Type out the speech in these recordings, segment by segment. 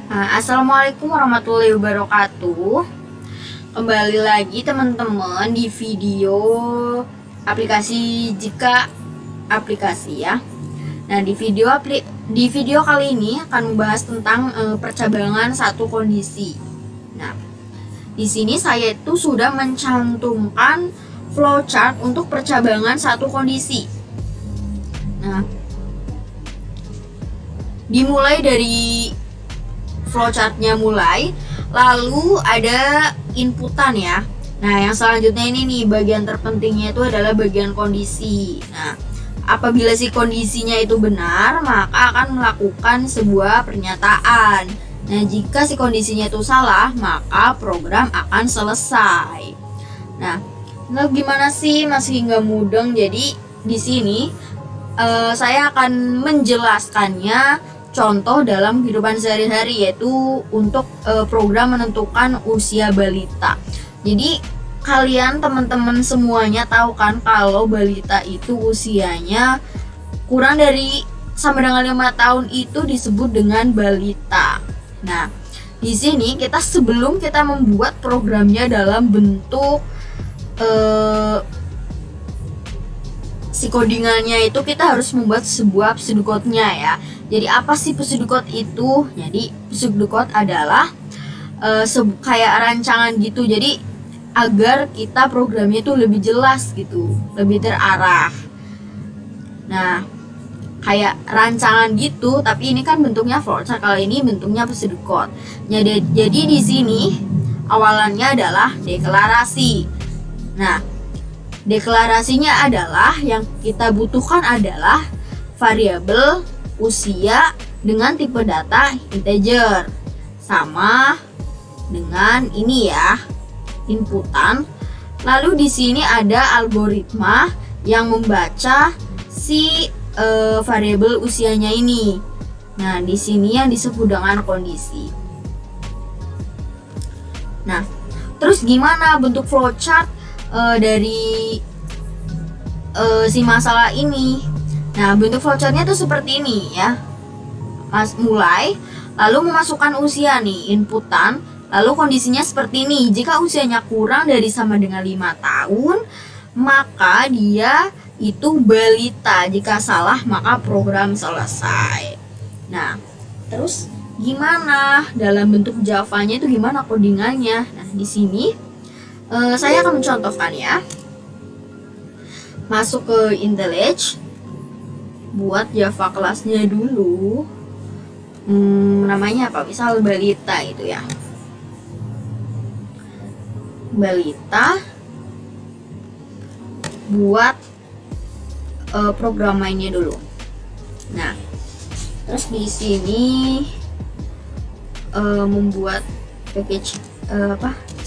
Assalamualaikum warahmatullahi wabarakatuh. Kembali lagi teman-teman di video aplikasi jika aplikasi ya. Nah, di video kali ini akan membahas tentang percabangan satu kondisi. Nah, di sini saya itu sudah mencantumkan flowchart untuk percabangan satu kondisi. Nah, dimulai dari flowchartnya lalu ada inputan ya. Nah, yang selanjutnya ini nih, bagian terpentingnya itu adalah bagian kondisi. Nah, apabila si kondisinya itu benar, maka akan melakukan sebuah pernyataan. Nah, jika si kondisinya itu salah, maka program akan selesai. Nah, gimana sih masih nggak mudeng? Jadi di sini saya akan menjelaskannya contoh dalam kehidupan sehari-hari, yaitu untuk program menentukan usia balita. Jadi kalian teman-teman semuanya tahu kan kalau balita itu usianya kurang dari sampai dengan 5 tahun itu disebut dengan balita. Nah, di sini sebelum kita membuat programnya dalam bentuk si codingannya itu, kita harus membuat sebuah pseudocode-nya ya. Jadi apa sih pseudocode itu? Jadi pseudocode adalah kayak rancangan gitu. Jadi agar kita programnya itu lebih jelas gitu, lebih terarah. Nah, kayak rancangan gitu, tapi ini kan bentuknya flowchart, kalau ini bentuknya pseudocode. Jadi di sini awalannya adalah deklarasi. Nah, deklarasinya adalah yang kita butuhkan adalah variabel usia dengan tipe data integer, sama dengan ini ya, inputan. Lalu di sini ada algoritma yang membaca si variabel usianya ini. Nah, di sini yang disebut dengan kondisi. Nah, terus gimana bentuk flowchart dari si masalah ini? Nah, bentuk flowchartnya tuh seperti ini ya. Mulai, lalu memasukkan usia nih, inputan, lalu kondisinya seperti ini. Jika usianya kurang dari sama dengan 5 tahun, maka dia itu balita. Jika salah, maka program selesai. Nah, terus gimana dalam bentuk Java-nya itu, gimana codingannya? Nah, di sini saya akan mencontohkan ya. Masuk ke IntelliJ, buat Java kelasnya dulu. Namanya apa? Misal balita itu ya. Balita. Buat program mainnya dulu. Nah, terus di sini membuat package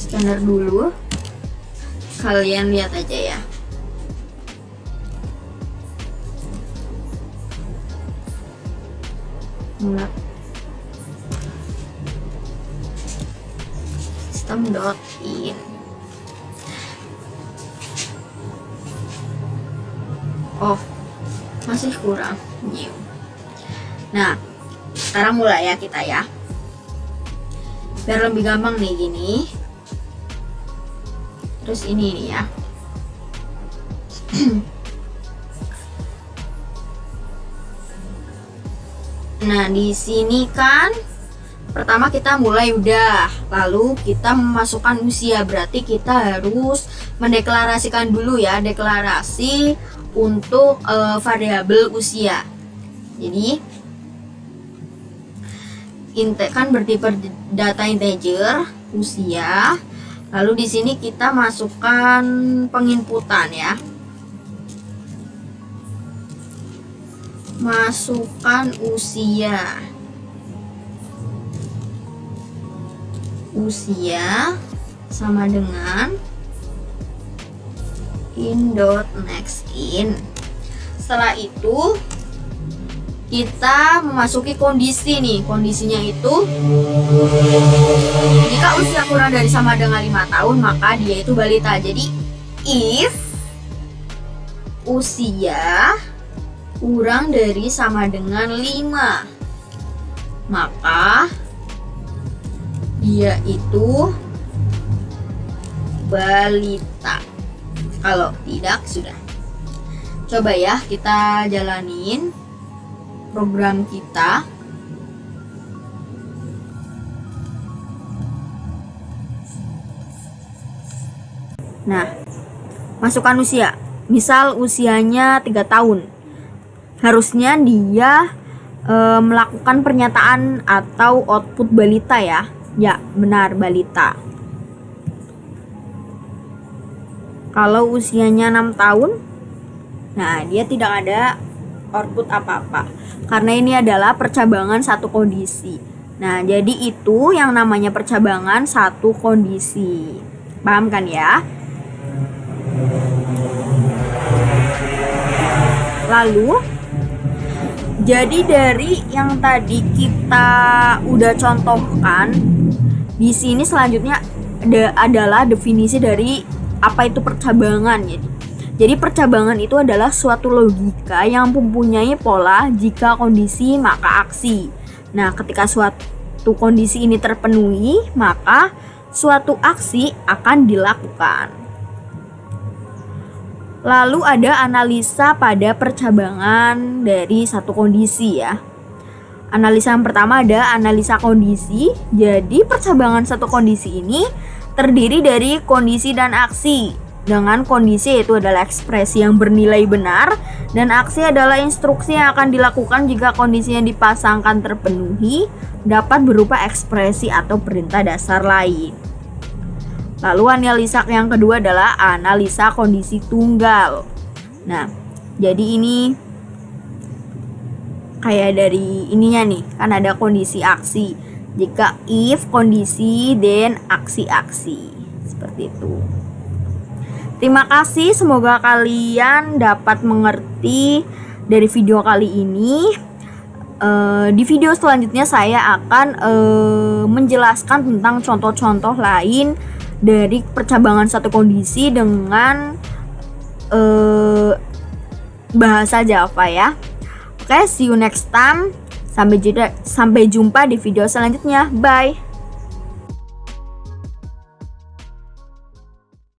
scanner dulu. Kalian lihat aja ya. System.in. Oh, masih kurang new. Nah, sekarang mulai ya kita ya, biar lebih gampang nih gini. Terus ini nih ya. Nah, di sini kan pertama kita mulai udah, lalu kita memasukkan usia, berarti kita harus mendeklarasikan dulu ya, deklarasi untuk variabel usia. Jadi kan bertipe data integer usia, lalu di sini kita masukkan penginputan ya. Masukkan usia sama dengan in.nextIn. Setelah itu kita memasuki kondisi nih. Kondisinya itu, jika usia kurang dari sama dengan 5 tahun, maka dia itu balita. Jadi if usia kurang dari sama dengan 5, maka dia itu balita. Kalau tidak, sudah. Coba ya kita jalanin program kita. Nah, masukkan usia. Misal usianya 3 tahun. Harusnya dia melakukan pernyataan atau output balita ya. Ya, benar, balita. Kalau usianya 6 tahun, nah dia tidak ada output apa-apa. Karena ini adalah percabangan satu kondisi. Nah, jadi itu yang namanya percabangan satu kondisi. Paham kan ya? Lalu, jadi dari yang tadi kita udah contohkan, di sini selanjutnya adalah definisi dari apa itu percabangan. Jadi percabangan itu adalah suatu logika yang mempunyai pola jika kondisi maka aksi. Nah, ketika suatu kondisi ini terpenuhi, maka suatu aksi akan dilakukan. Lalu ada analisa pada percabangan dari satu kondisi ya. Analisa yang pertama ada analisa kondisi. Jadi percabangan satu kondisi ini terdiri dari kondisi dan aksi. Dengan kondisi itu adalah ekspresi yang bernilai benar, dan aksi adalah instruksi yang akan dilakukan jika kondisi yang dipasangkan terpenuhi, dapat berupa ekspresi atau perintah dasar lain. Lalu analisa yang kedua adalah analisa kondisi tunggal. Nah, jadi ini kayak dari ininya nih, kan ada kondisi aksi. Jika if kondisi then aksi-aksi. Seperti itu. Terima kasih, semoga kalian dapat mengerti dari video kali ini. Di video selanjutnya saya akan menjelaskan tentang contoh-contoh lain dari percabangan satu kondisi dengan bahasa Java ya. Oke, see you next time. Sampai jumpa di video selanjutnya. Bye.